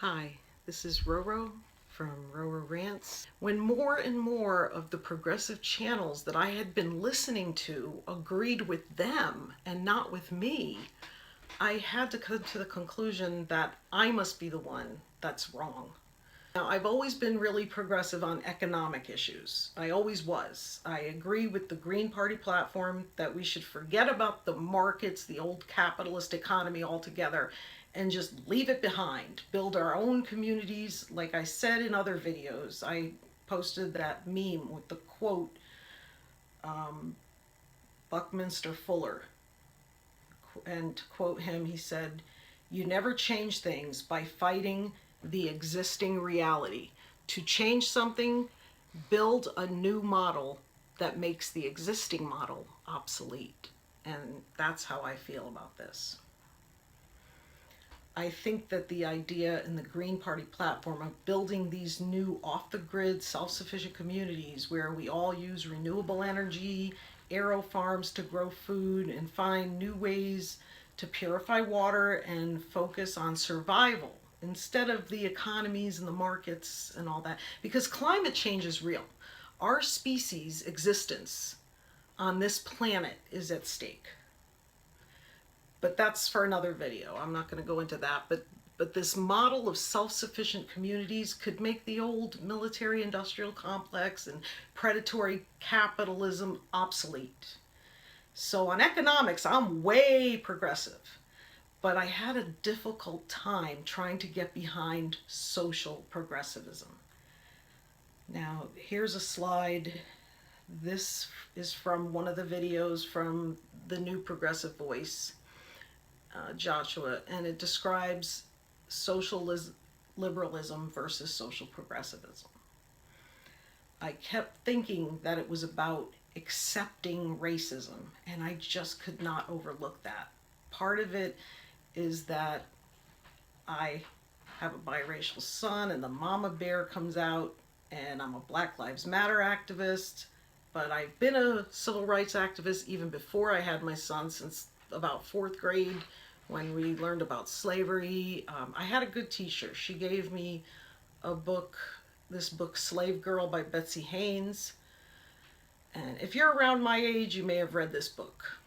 Hi, this is Roro from Roro Rants. When more and more of the progressive channels that I had been listening to agreed with them and not with me, I had to come to the conclusion that I must be the one that's wrong. Now, I've always been really progressive on economic issues. I always was. I agree with the Green Party platform that we should forget about the markets, the old capitalist economy altogether, and just leave it behind. Build our own communities. Like I said in other videos, I posted that meme with the quote, Buckminster Fuller. And to quote him, he said, "You never change things by fighting the existing reality. To change something, build a new model that makes the existing model obsolete." And that's how I feel about this. I think that the idea in the Green Party platform of building these new off-the-grid, self-sufficient communities where we all use renewable energy, aero farms to grow food, and find new ways to purify water and focus on survival instead of the economies and the markets and all that. Because climate change is real. Our species' existence on this planet is at stake. But that's for another video. I'm not going to go into that. But this model of self-sufficient communities could make the old military-industrial complex and predatory capitalism obsolete. So on economics, I'm way progressive. But I had a difficult time trying to get behind social progressivism. Now, here's a slide. This is from one of the videos from the New Progressive Voice. Joshua, and it describes social liberalism versus social progressivism. I kept thinking that it was about accepting racism, and I just could not overlook that. Part of it is that I have a biracial son, and the mama bear comes out, and I'm a Black Lives Matter activist, but I've been a civil rights activist even before I had my son, since about 4th grade when we learned about slavery. I had a good teacher. She gave me a book, this book, Slave Girl by Betsy Haynes. And if you're around my age, you may have read this book.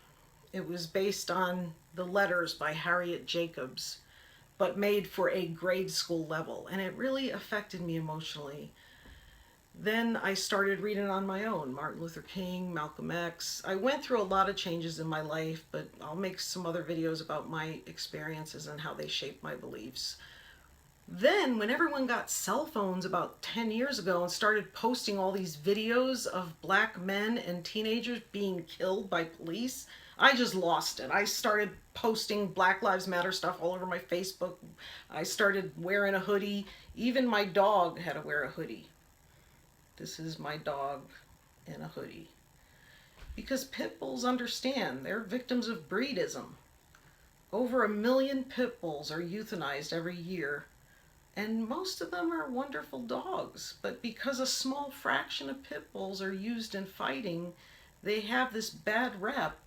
It was based on the letters by Harriet Jacobs, but made for a grade school level. And it really affected me emotionally. Then I started reading on my own, Martin Luther King, Malcolm X. I went through a lot of changes in my life, but I'll make some other videos about my experiences and how they shaped my beliefs. Then, when everyone got cell phones about 10 years ago and started posting all these videos of Black men and teenagers being killed by police, I just lost it. I started posting Black Lives Matter stuff all over my Facebook. I started wearing a hoodie. Even my dog had to wear a hoodie. This is my dog in a hoodie. Because pit bulls understand, they're victims of breedism. Over 1 million pit bulls are euthanized every year, and most of them are wonderful dogs. But because a small fraction of pit bulls are used in fighting, they have this bad rep.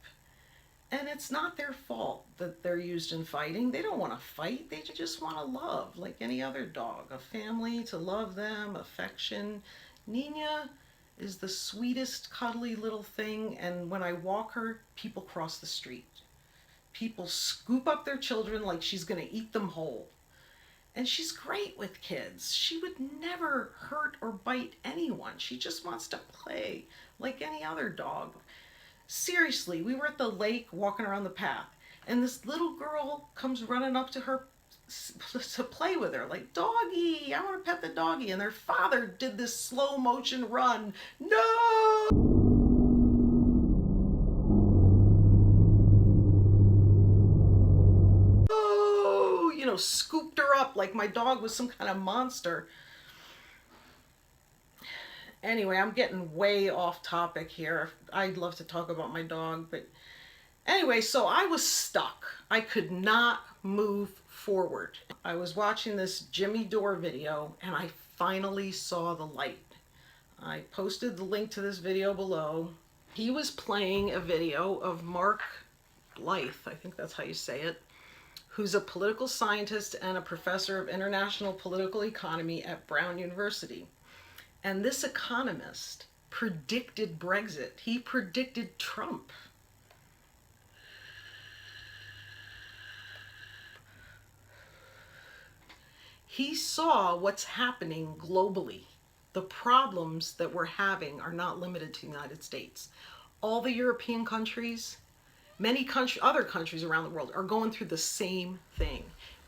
And it's not their fault that they're used in fighting. They don't want to fight. They just want to love, like any other dog. A family to love them, affection. Nina is the sweetest, cuddly little thing, and when I walk her, people cross the street. People scoop up their children like she's going to eat them whole. And she's great with kids. She would never hurt or bite anyone. She just wants to play like any other dog. Seriously, we were at the lake walking around the path, and this little girl comes running up to her to play with her, like, "Doggy, I want to pet the doggy." And their father did this slow motion run. No! Oh, you know, scooped her up like my dog was some kind of monster. Anyway, I'm getting way off topic here. I'd love to talk about my dog, but anyway, so I was stuck. I could not move forward. I was watching this Jimmy Dore video, and I finally saw the light. I posted the link to this video below. He was playing a video of Mark Blythe, I think that's how you say it, who's a political scientist and a professor of international political economy at Brown University. And this economist predicted Brexit. He predicted Trump. He saw what's happening globally. The problems that we're having are not limited to the United States. All the European countries, other countries around the world are going through the same thing.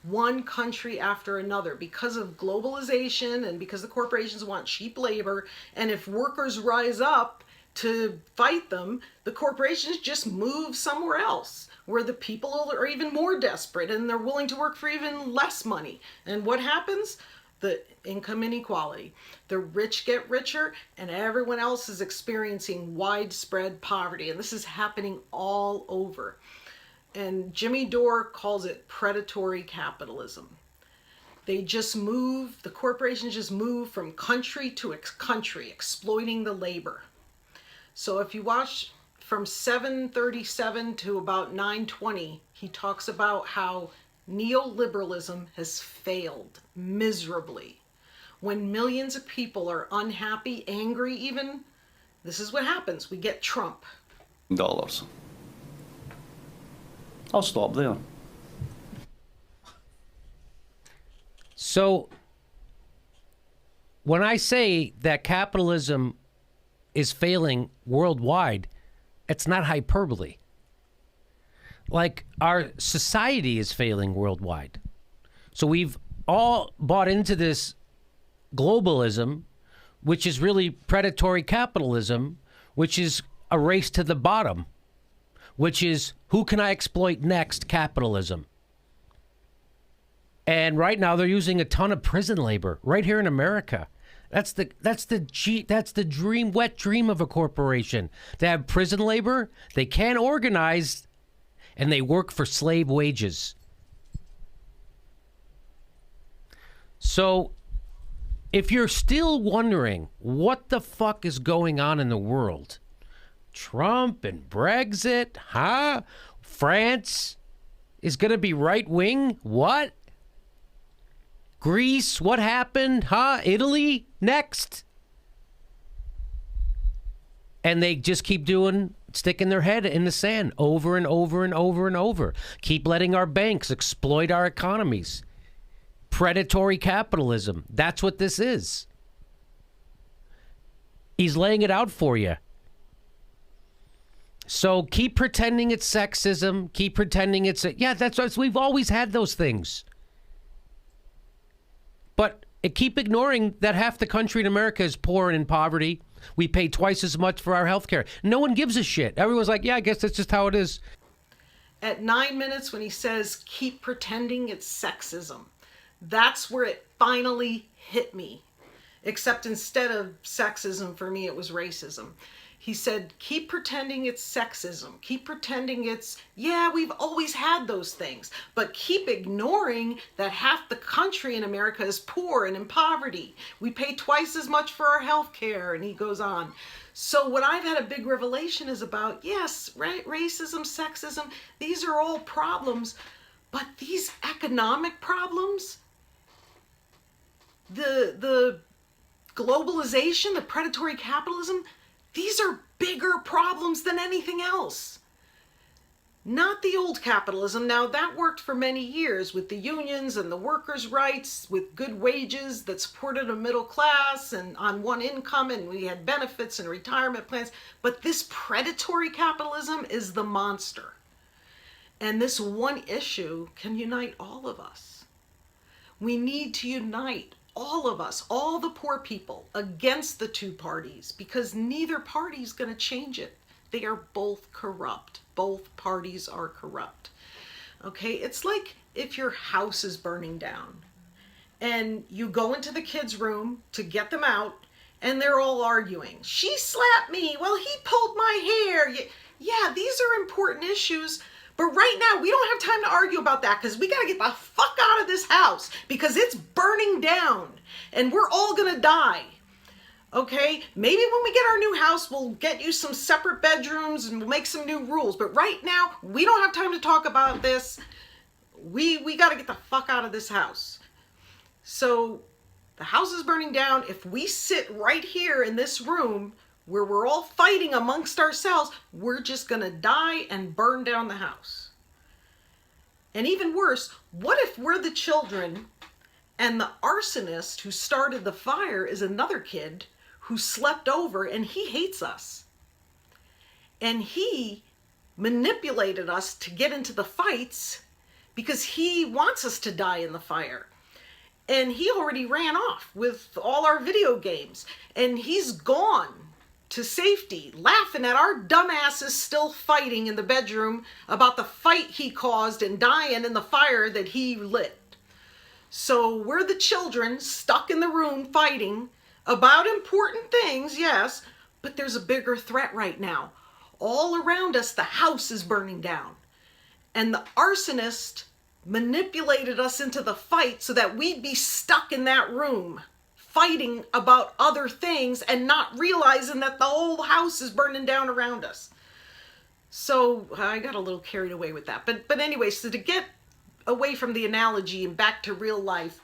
One country after another, because of globalization and because the corporations want cheap labor, and if workers rise up to fight them, the corporations just move somewhere else where the people are even more desperate and they're willing to work for even less money. And what happens? The income inequality. The rich get richer and everyone else is experiencing widespread poverty. And this is happening all over. And Jimmy Dore calls it predatory capitalism. The corporations just move from country to country, exploiting the labor. So if you watch from 737 to about 920, he talks about how neoliberalism has failed miserably. When millions of people are unhappy, angry even, this is what happens. We get Trump. Dollars. I'll stop there. So when I say that capitalism is failing worldwide, it's not hyperbole. Like, our society is failing worldwide. So we've all bought into this globalism, which is really predatory capitalism, which is a race to the bottom, which is who can I exploit next capitalism. And right now they're using a ton of prison labor right here in America. That's the wet dream of a corporation, to have prison labor. They can't organize and they work for slave wages. So if you're still wondering what the fuck is going on in the world, Trump and Brexit, huh? France is going to be right wing? What? Greece, what happened? Huh? Italy, next. And they just keep sticking their head in the sand over and over and over and over. Keep letting our banks exploit our economies. Predatory capitalism. That's what this is. He's laying it out for you. So keep pretending it's sexism. Keep pretending it's... we've always had those things. But keep ignoring that half the country in America is poor and in poverty. We pay twice as much for our health care. No one gives a shit. Everyone's like, yeah, I guess that's just how it is. At 9 minutes, when he says, keep pretending it's sexism, that's where it finally hit me. Except instead of sexism, for me, it was racism. He said, keep pretending it's sexism. Keep pretending we've always had those things. But keep ignoring that half the country in America is poor and in poverty. We pay twice as much for our health care. And he goes on. So what I've had a big revelation is about, yes, right, racism, sexism, these are all problems. But these economic problems, the globalization, the predatory capitalism, these are bigger problems than anything else. Not the old capitalism. Now, that worked for many years with the unions and the workers' rights, with good wages that supported a middle class and on one income, and we had benefits and retirement plans. But this predatory capitalism is the monster. And this one issue can unite all of us. We need to unite all of us, all the poor people, against the two parties, because neither party is going to change it. They are both corrupt. Both parties are corrupt. Okay, it's like if your house is burning down and you go into the kids' room to get them out and they're all arguing. She slapped me. Well, he pulled my hair. Yeah, these are important issues. But right now, we don't have time to argue about that because we got to get the fuck out of this house because it's burning down and we're all going to die. Okay? Maybe when we get our new house, we'll get you some separate bedrooms and we'll make some new rules. But right now, we don't have time to talk about this. we got to get the fuck out of this house. So the house is burning down. If we sit right here in this room where we're all fighting amongst ourselves, we're just going to die and burn down the house. And even worse, what if we're the children and the arsonist who started the fire is another kid who slept over and he hates us? And he manipulated us to get into the fights because he wants us to die in the fire. And he already ran off with all our video games. And he's gone to safety, laughing at our dumbasses still fighting in the bedroom about the fight he caused and dying in the fire that he lit. So we're the children stuck in the room fighting about important things, yes, but there's a bigger threat right now. All around us, the house is burning down. And the arsonist manipulated us into the fight so that we'd be stuck in that room fighting about other things and not realizing that the whole house is burning down around us. So I got a little carried away with that. But anyway, so to get away from the analogy and back to real life,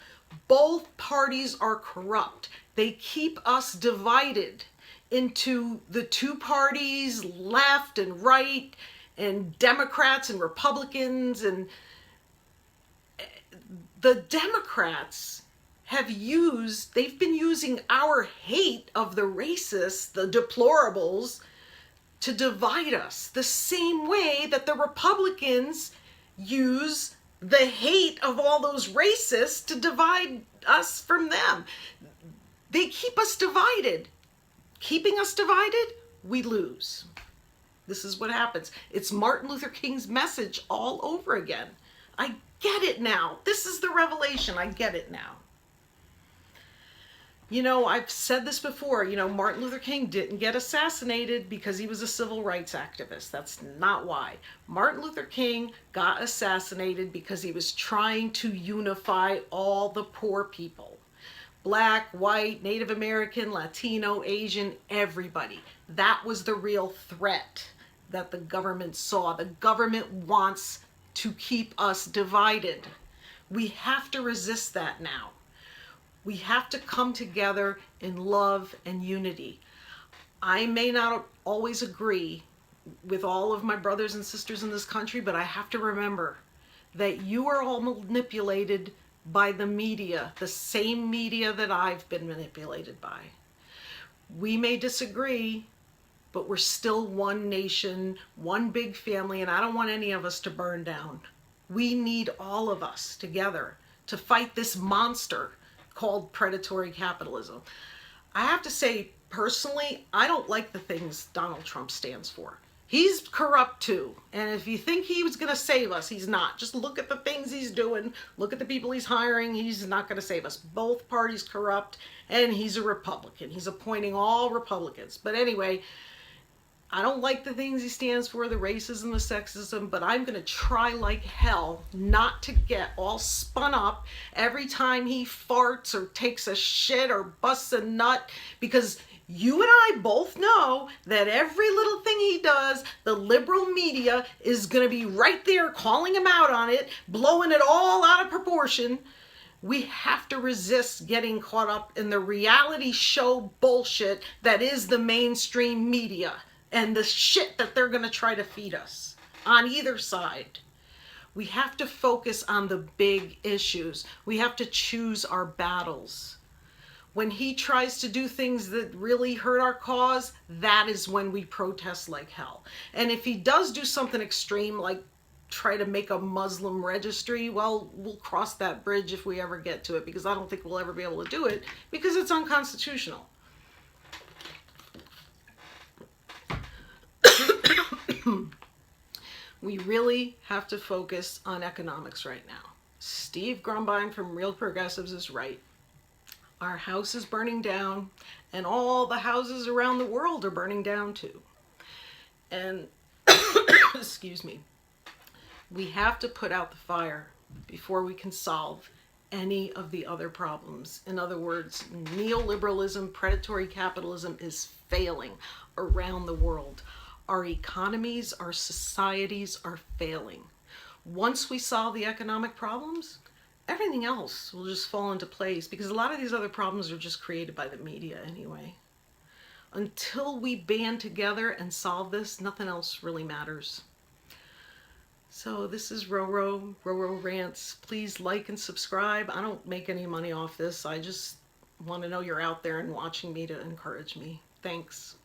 both parties are corrupt. They keep us divided into the two parties, left and right, and Democrats and Republicans. And the Democrats they've been using our hate of the racists, the deplorables, to divide us the same way that the Republicans use the hate of all those racists to divide us from them. They keep us divided. Keeping us divided, we lose. This is what happens. It's Martin Luther King's message all over again. I get it now. This is the revelation. I get it now. You know, I've said this before, Martin Luther King didn't get assassinated because he was a civil rights activist. That's not why. Martin Luther King got assassinated because he was trying to unify all the poor people. Black, white, Native American, Latino, Asian, everybody. That was the real threat that the government saw. The government wants to keep us divided. We have to resist that now. We have to come together in love and unity. I may not always agree with all of my brothers and sisters in this country, but I have to remember that you are all manipulated by the media, the same media that I've been manipulated by. We may disagree, but we're still one nation, one big family, and I don't want any of us to burn down. We need all of us together to fight this monster called predatory capitalism. I have to say, personally, I don't like the things Donald Trump stands for. He's corrupt too. And if you think he was going to save us, he's not. Just look at the things he's doing. Look at the people he's hiring. He's not going to save us. Both parties corrupt, and he's a Republican. He's appointing all Republicans. But anyway, I don't like the things he stands for, the racism, the sexism, but I'm going to try like hell not to get all spun up every time he farts or takes a shit or busts a nut, because you and I both know that every little thing he does, the liberal media is going to be right there calling him out on it, blowing it all out of proportion. We have to resist getting caught up in the reality show bullshit that is the mainstream media and the shit that they're going to try to feed us on either side. We have to focus on the big issues. We have to choose our battles. When he tries to do things that really hurt our cause, that is when we protest like hell. And if he does do something extreme, like try to make a Muslim registry, well, we'll cross that bridge if we ever get to it, because I don't think we'll ever be able to do it, because it's unconstitutional. We really have to focus on economics right now. Steve Grumbine from Real Progressives is right. Our house is burning down, and all the houses around the world are burning down too. And, excuse me, we have to put out the fire before we can solve any of the other problems. In other words, neoliberalism, predatory capitalism is failing around the world. Our economies, our societies are failing. once we solve the economic problems, everything else will just fall into place, because a lot of these other problems are just created by the media anyway. Until we band together and solve this, nothing else really matters. So this is Roro Rants. Please like and subscribe. I don't make any money off this. I just want to know you're out there and watching me to encourage me. Thanks.